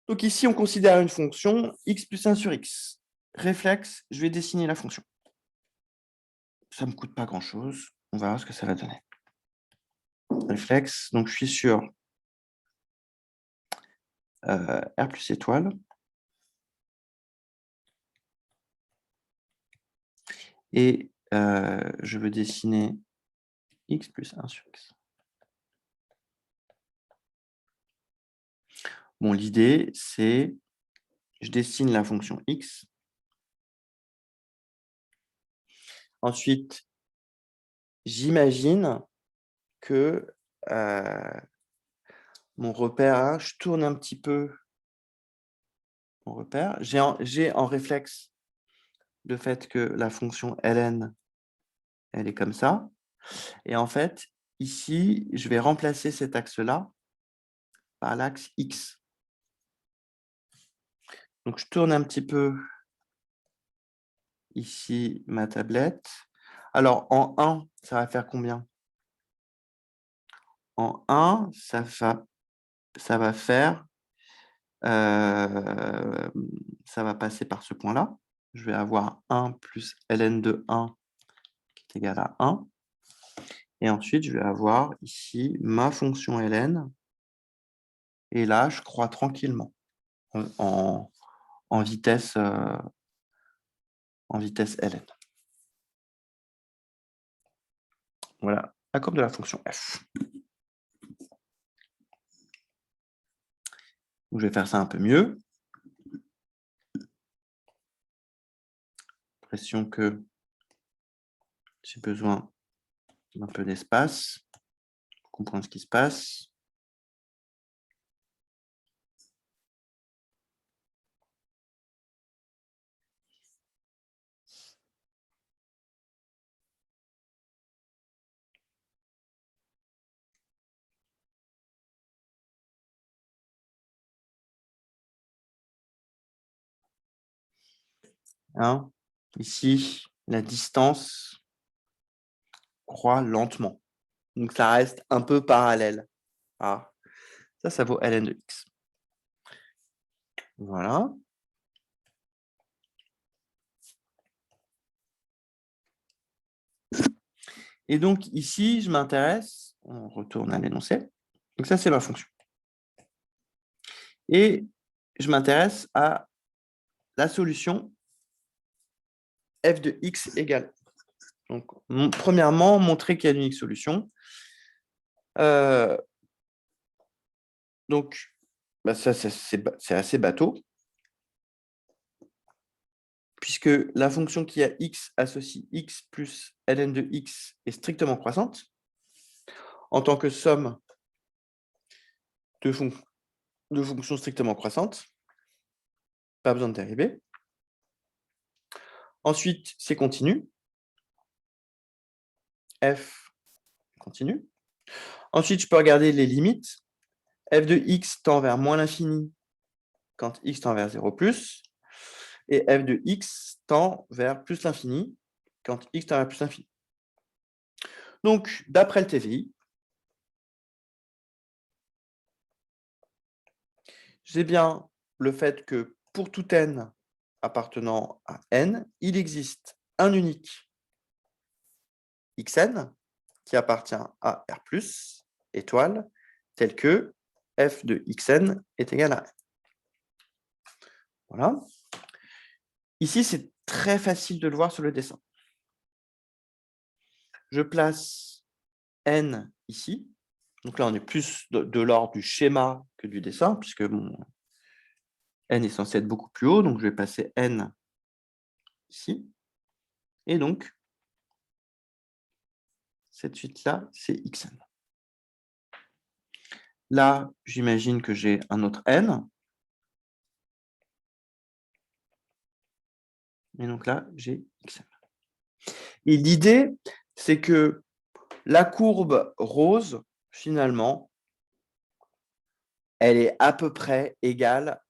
Donc ici, on considère une fonction x plus 1 sur x. Réflexe, je vais dessiner la fonction. Ça ne me coûte pas grand-chose. On verra ce que ça va donner. Réflexe, donc je suis sur R plus étoile. Et je veux dessiner x plus 1 sur x. Bon, l'idée, c'est je dessine la fonction x. Ensuite, j'imagine que mon repère, hein, je tourne un petit peu mon repère. J'ai en réflexe le fait que la fonction ln, elle est comme ça. Et en fait, ici, je vais remplacer cet axe-là par l'axe x. Donc, je tourne un petit peu ici ma tablette. Alors, en 1, ça va faire combien? En 1, ça va faire, ça va passer par ce point-là. Je vais avoir 1 plus ln de 1 qui est égal à 1. Et ensuite, je vais avoir ici ma fonction ln. Et là, je crois tranquillement en vitesse ln. Voilà, la courbe de la fonction f. Donc, je vais faire ça un peu mieux. L'impression que j'ai besoin d'un peu d'espace pour comprendre ce qui se passe. Hein? Ici, la distance croît lentement. Donc, ça reste un peu parallèle. Ah, ça vaut ln de x. Voilà. Et donc, ici, je m'intéresse, on retourne à l'énoncé. Donc, ça, c'est ma fonction. Et je m'intéresse à la solution f de x égale. Donc, premièrement, montrer qu'il y a une unique solution. Donc, bah, ça, c'est assez bateau, puisque la fonction qui a x associe x plus ln de x est strictement croissante, en tant que somme de fonctions strictement croissantes. Pas besoin de dérivée. Ensuite, c'est continu. F continue. Ensuite, je peux regarder les limites. F de x tend vers moins l'infini quand x tend vers 0 plus. Et f de x tend vers plus l'infini quand x tend vers plus l'infini. Donc, d'après le TVI, j'ai bien le fait que pour tout n appartenant à n, il existe un unique xn qui appartient à R plus, étoile, tel que f de xn est égal à n. Voilà. Ici, c'est très facile de le voir sur le dessin. Je place n ici. Donc là, on est plus de l'ordre du schéma que du dessin, puisque mon n est censé être beaucoup plus haut. Donc, je vais passer n ici. Et donc, cette suite-là, c'est xn. Là, j'imagine que j'ai un autre n. Et donc là, j'ai xn. Et l'idée, c'est que la courbe rose, finalement, elle est à peu près égale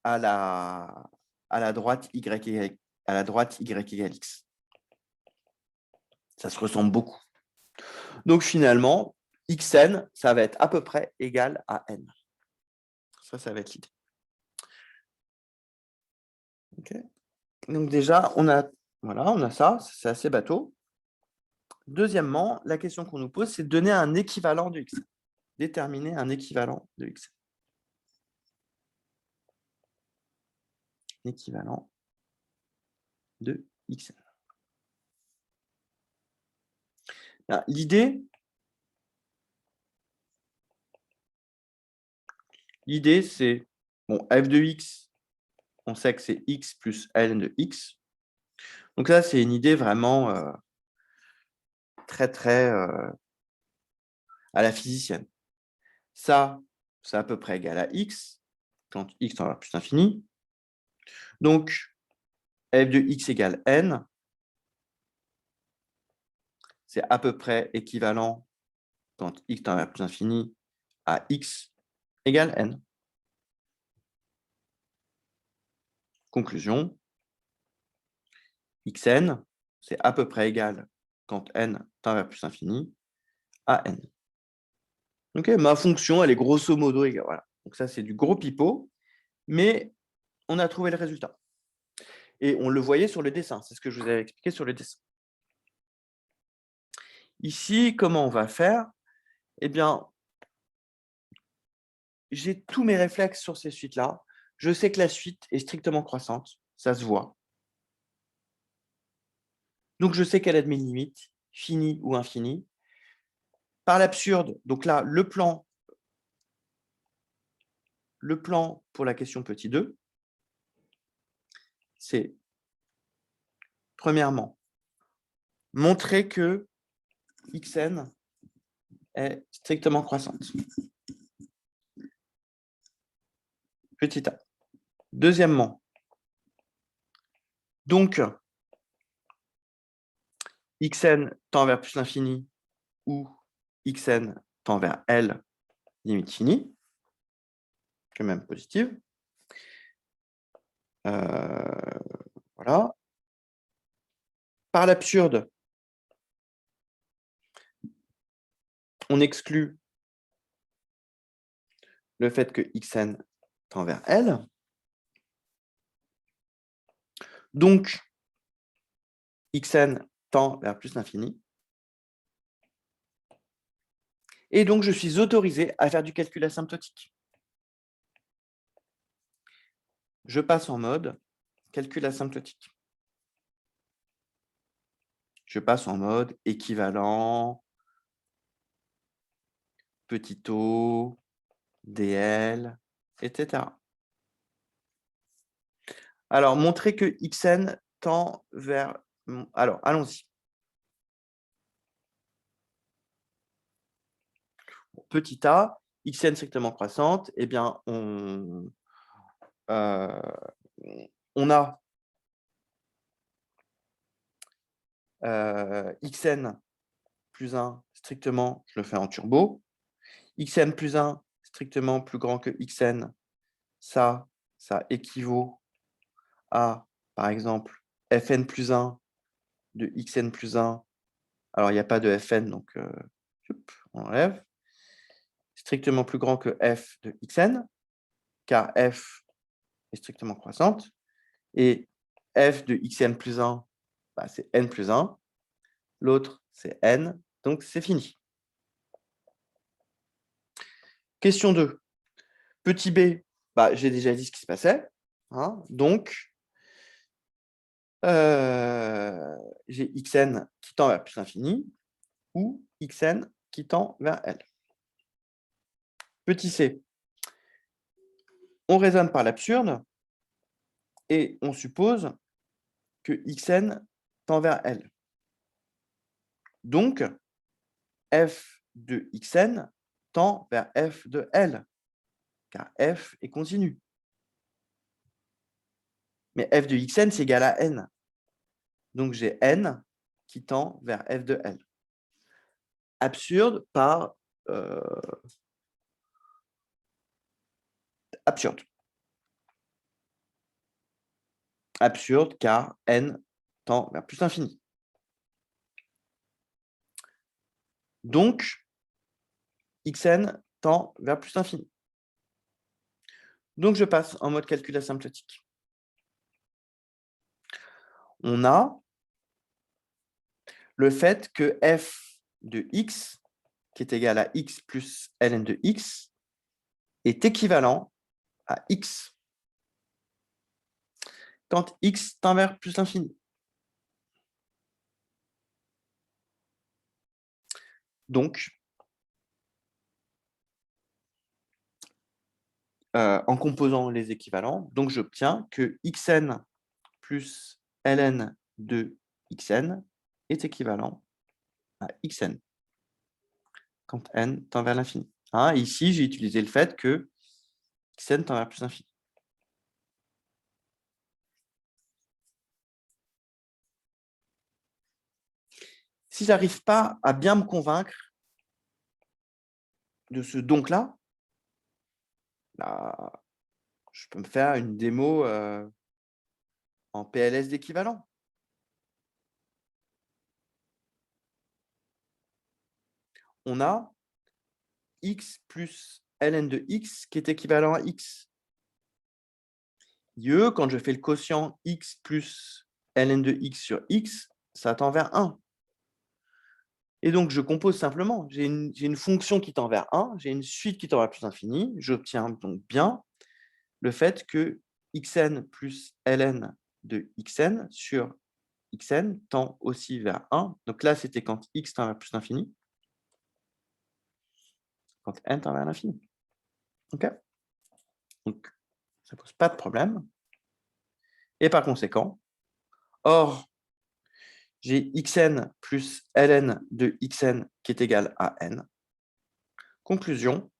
à la droite y égale x. Ça se ressemble beaucoup. Donc finalement, xn, ça va être à peu près égal à n. Ça va être l'idée. Ok. Donc déjà, on a ça, c'est assez bateau. Deuxièmement, la question qu'on nous pose, c'est de donner un équivalent de x. Déterminer un équivalent de x. Équivalent de x. L'idée, c'est, bon, f de x, on sait que c'est x plus ln de x. Donc là, c'est une idée vraiment très à la physicienne. Ça, c'est à peu près égal à x, quand x tend vers plus l'infini. Donc, f de x égale n, c'est à peu près équivalent, quand x tend vers plus l'infini, à x égale n. Conclusion, xn, c'est à peu près égal, quand n tend vers plus l'infini, à n. Ok, ma fonction, elle est grosso modo égale. Voilà. Donc ça, c'est du gros pipeau, mais on a trouvé le résultat. Et on le voyait sur le dessin, c'est ce que je vous avais expliqué sur le dessin. Ici, comment on va faire? Eh bien, j'ai tous mes réflexes sur ces suites-là. Je sais que la suite est strictement croissante, ça se voit. Donc, je sais quelle est de mes limites, finies ou infinies. Par l'absurde, donc là, le plan pour la question petit 2, c'est, premièrement, montrer que xn est strictement croissante. Petit a. Deuxièmement, donc, xn tend vers plus l'infini ou xn tend vers L, limite finie, que même positive. Voilà. Par l'absurde, on exclut le fait que xn tend vers L. Donc, xn tend vers plus l'infini. Et donc, je suis autorisé à faire du calcul asymptotique. Je passe en mode calcul asymptotique. Je passe en mode équivalent, petit o, dl, etc. Alors, montrer que xn tend vers... Alors, allons-y. Petit a, xn strictement croissante, eh bien, on a xn plus 1 strictement, je le fais en turbo, xn plus 1 strictement plus grand que xn, ça équivaut à, par exemple, fn plus 1 de xn plus 1. Alors, il n'y a pas de fn, donc on enlève. Strictement plus grand que f de xn, car f est strictement croissante. Et f de xn plus 1, bah, c'est n plus 1. L'autre, c'est n. Donc, c'est fini. Question 2. Petit b, bah, j'ai déjà dit ce qui se passait. Hein, donc, j'ai xn qui tend vers plus l'infini ou xn qui tend vers L. Petit c, on raisonne par l'absurde et on suppose que xn tend vers L. Donc, f de xn tend vers f de L, car f est continu. Mais f de xn, c'est égal à n. Donc, j'ai n qui tend vers f de L. Absurde par absurde. Absurde car n tend vers plus l'infini. Donc, xn tend vers plus l'infini. Donc, je passe en mode calcul asymptotique. on a le fait que f de x, qui est égal à x plus ln de x, est équivalent à x quand x tend vers plus l'infini. Donc, en composant les équivalents, donc j'obtiens que xn plus ln de xn est équivalent à xn quand n tend vers l'infini. Hein, ici, j'ai utilisé le fait que xn tend vers plus l'infini. Si je n'arrive pas à bien me convaincre de ce donc-là, bah, je peux me faire une démo en PLS d'équivalent. On a x plus ln de x qui est équivalent à x. Quand je fais le quotient x plus ln de x sur x, ça tend vers 1. Et donc, je compose simplement. J'ai une fonction qui tend vers 1, j'ai une suite qui tend vers plus infini. J'obtiens donc bien le fait que xn plus ln de xn sur xn tend aussi vers 1. Donc là, c'était quand x tend vers plus l'infini. Quand n tend vers l'infini. OK? Donc, ça ne pose pas de problème. Et par conséquent, or, j'ai xn plus ln de xn qui est égal à n. Conclusion,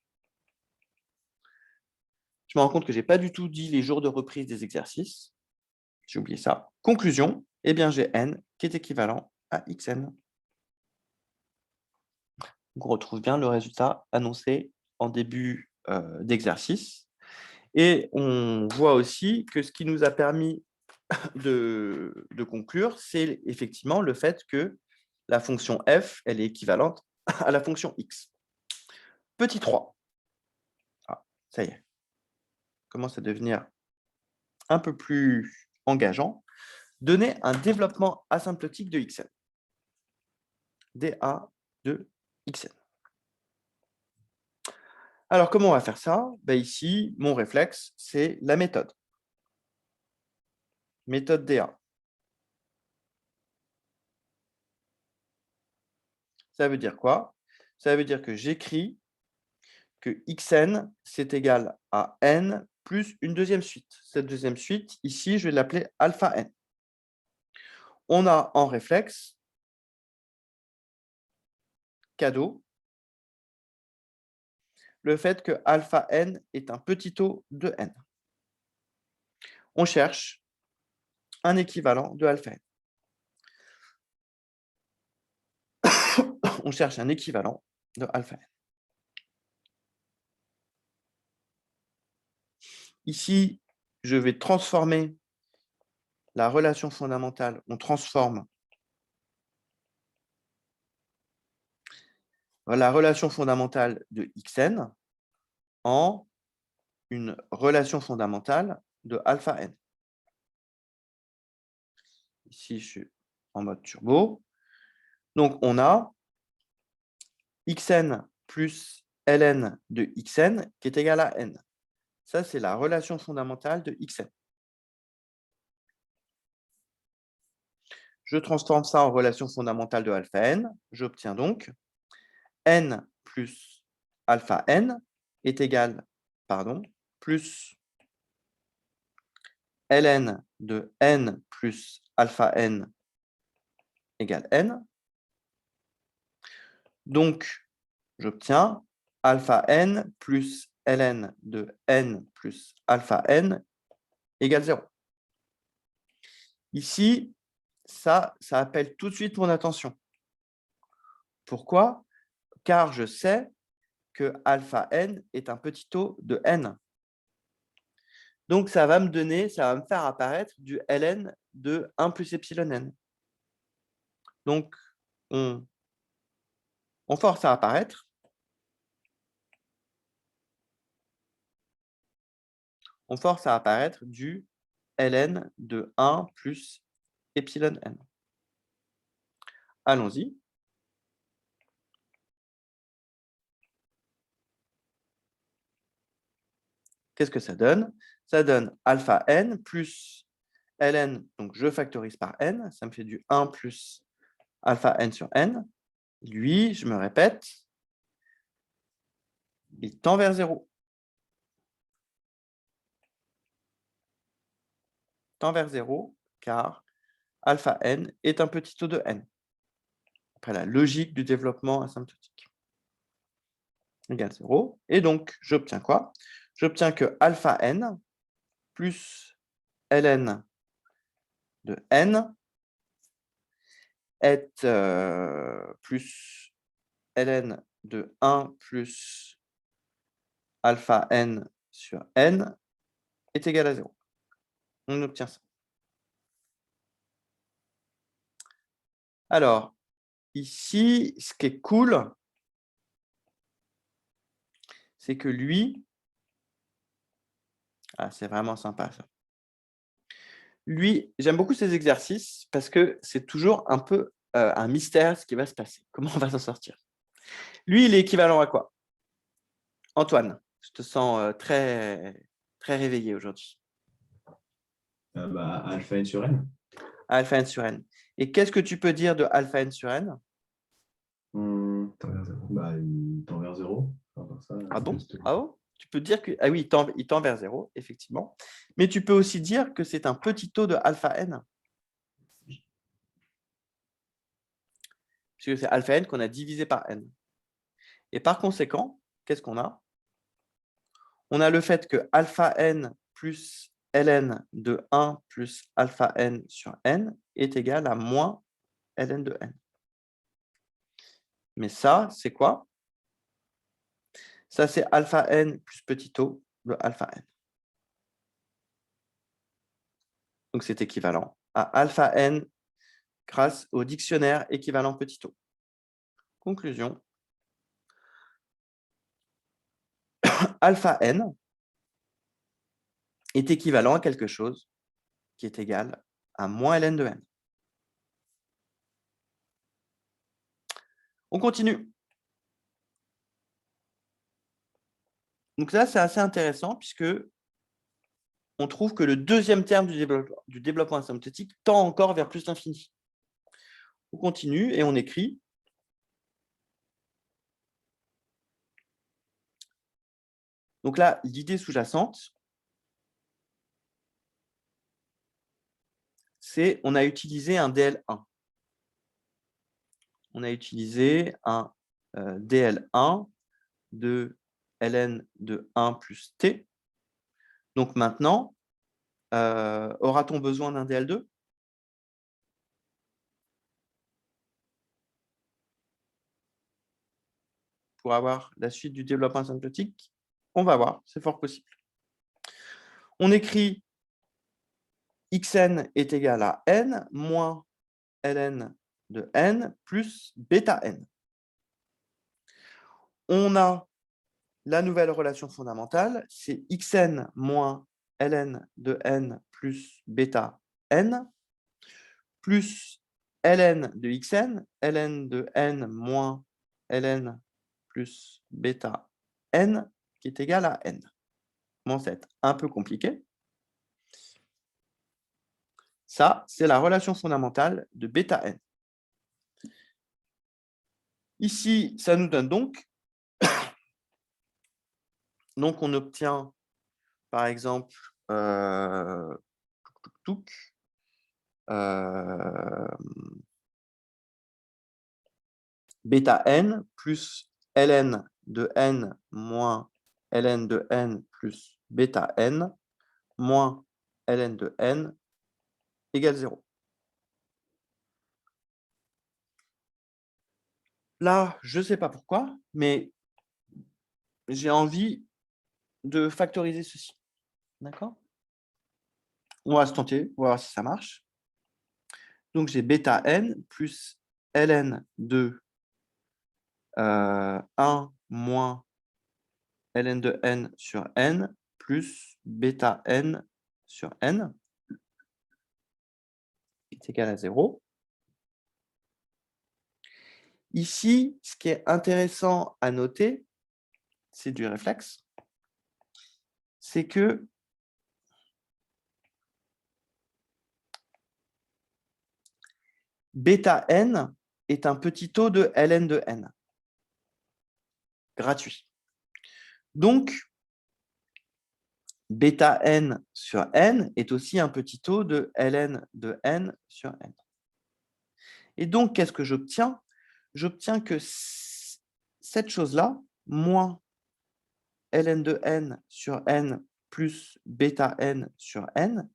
je me rends compte que je n'ai pas du tout dit les jours de reprise des exercices. J'ai oublié ça. Conclusion, eh bien, j'ai n qui est équivalent à xn. Donc, on retrouve bien le résultat annoncé en début d'exercice. Et on voit aussi que ce qui nous a permis de conclure, c'est effectivement le fait que la fonction f, elle est équivalente à la fonction x. Petit 3. Ah, ça y est. Commence à devenir un peu plus engageant. Donner un développement asymptotique de xn. dA de xn. Alors, comment on va faire ça? Ici, mon réflexe, c'est la méthode. Méthode dA. Ça veut dire quoi? Ça veut dire que j'écris que xn, c'est égal à n plus une deuxième suite. Cette deuxième suite, ici, je vais l'appeler alpha n. On a en réflexe, cadeau, le fait que alpha n est un petit taux de n. On cherche un équivalent de alpha n. On cherche un équivalent de alpha n. Ici, je vais transformer la relation fondamentale. On transforme la relation fondamentale de xn en une relation fondamentale de alpha n. Ici, je suis en mode turbo. Donc, on a xn plus ln de xn qui est égal à n. Ça, c'est la relation fondamentale de xn. Je transforme ça en relation fondamentale de alpha n. J'obtiens donc n plus alpha n est égal, plus ln de n plus alpha n égale n. Donc, j'obtiens alpha n plus ln de n plus alpha n égale 0. Ici, ça appelle tout de suite mon attention. Pourquoi? Car je sais que alpha n est un petit taux de n. Donc, ça va me faire apparaître du ln de 1 plus epsilon n. Donc, on force à apparaître. On force à apparaître du ln de 1 plus epsilon n. Allons-y. Qu'est-ce que ça donne? Ça donne alpha n plus ln, donc je factorise par n, ça me fait du 1 plus alpha n sur n. Lui, je me répète, il tend vers 0. Tend vers 0, car alpha n est un petit taux de n. Après la logique du développement asymptotique. Égale 0. Et donc, j'obtiens quoi? J'obtiens que alpha n plus ln de n est plus ln de 1 plus alpha n sur n est égal à 0. On obtient ça. Alors, ici, ce qui est cool, c'est que lui, c'est vraiment sympa ça. Lui, j'aime beaucoup ces exercices parce que c'est toujours un peu un mystère ce qui va se passer. Comment on va s'en sortir? Lui, il est équivalent à quoi? Antoine, je te sens très, très réveillé aujourd'hui. Alpha n sur n. Alpha n sur n. Et qu'est-ce que tu peux dire de alpha n sur n? Il tend vers 0. Ah bon? Ah bon? Tu peux dire que... Ah oui, il tend vers 0, effectivement. Mais tu peux aussi dire que c'est un petit taux de alpha n. Puisque c'est alpha n qu'on a divisé par n. Et par conséquent, qu'est-ce qu'on a? On a le fait que alpha n plus ln de 1 plus alpha n sur n est égal à moins ln de n. Mais ça, c'est quoi? Ça, c'est alpha n plus petit o de alpha n. Donc, c'est équivalent à alpha n grâce au dictionnaire équivalent petit o. Conclusion. Alpha n est équivalent à quelque chose qui est égal à moins ln de n. On continue. Donc là, c'est assez intéressant puisque on trouve que le deuxième terme du développement asymptotique tend encore vers plus l'infini. On continue et on écrit donc là, l'idée sous-jacente, c'est on a utilisé un DL1. On a utilisé un DL1 de ln de 1 plus t. Donc maintenant, aura-t-on besoin d'un DL2? Pour avoir la suite du développement asymptotique? On va voir, c'est fort possible. On écrit xn est égal à n moins ln de n plus bêta n. On a la nouvelle relation fondamentale, c'est xn moins ln de n plus bêta n plus ln de xn, ln de n moins ln plus bêta n qui est égal à n. Commence à être un peu compliqué. Ça, c'est la relation fondamentale de bêta n. Ici, ça nous donne donc on obtient, par exemple, bêta n plus ln de n moins ln de n plus bêta n moins ln de n égale 0. Là, je ne sais pas pourquoi, mais j'ai envie de factoriser ceci. D'accord? On va se tenter, on va voir si ça marche. Donc, j'ai bêta n plus ln de 1 moins ln de n sur n plus bêta n sur n est égal à 0. Ici, ce qui est intéressant à noter, c'est du réflexe, c'est que bêta n est un petit taux de ln de n, gratuit. Donc, bêta n sur n est aussi un petit taux de ln de n sur n. Et donc, qu'est-ce que j'obtiens? J'obtiens que cette chose-là, moins ln de n sur n plus bêta n sur n,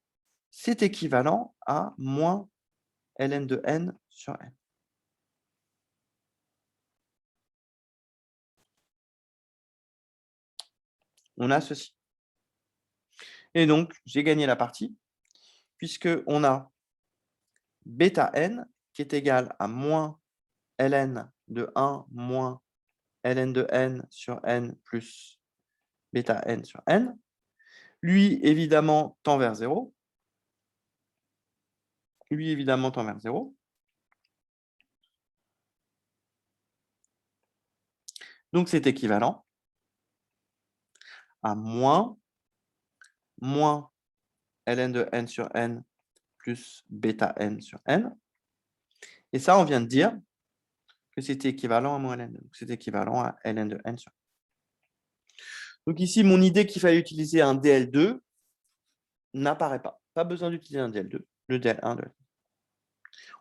c'est équivalent à moins ln de n sur n. On a ceci. Et donc, j'ai gagné la partie, puisqu'on a bêta n qui est égal à moins ln de 1 moins ln de n sur n plus bêta n sur n. Lui, évidemment, tend vers 0. Lui, évidemment, tend vers 0. Donc, c'est équivalent à moins ln de n sur n plus bêta n sur n. Et ça, on vient de dire que c'était équivalent à moins ln. Donc, c'est équivalent à ln de n sur n. Donc ici, mon idée qu'il fallait utiliser un DL2 n'apparaît pas. Pas besoin d'utiliser un DL2, le DL1.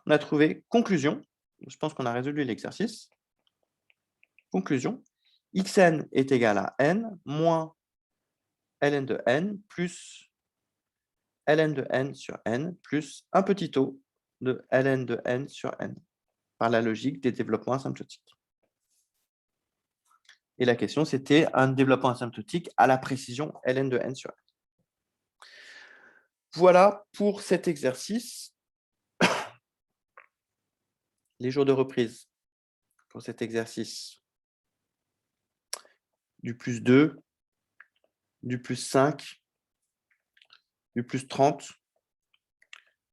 On a trouvé conclusion. Je pense qu'on a résolu l'exercice. Conclusion. Xn est égal à n moins ln de n plus ln de n sur n plus un petit taux de ln de n sur n par la logique des développements asymptotiques. Et la question, c'était un développement asymptotique à la précision ln de n sur n. Voilà pour cet exercice. Les jours de reprise pour cet exercice. Du plus 2, du plus 5, du plus 30,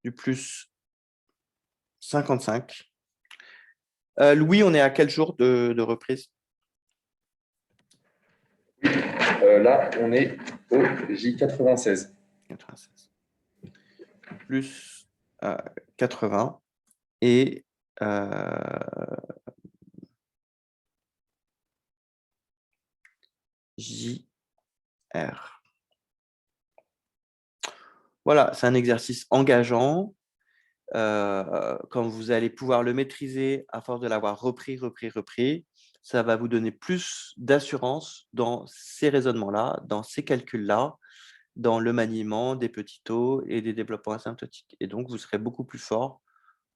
du plus 55. Louis, on est à quel jour de reprise? Là, on est au J96. 96. Plus 80 et JR. Voilà, c'est un exercice engageant. Quand vous allez pouvoir le maîtriser à force de l'avoir repris, ça va vous donner plus d'assurance dans ces raisonnements-là, dans ces calculs-là, dans le maniement des petits taux et des développements asymptotiques. Et donc, vous serez beaucoup plus fort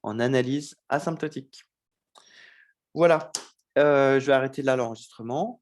en analyse asymptotique. Voilà, je vais arrêter là l'enregistrement.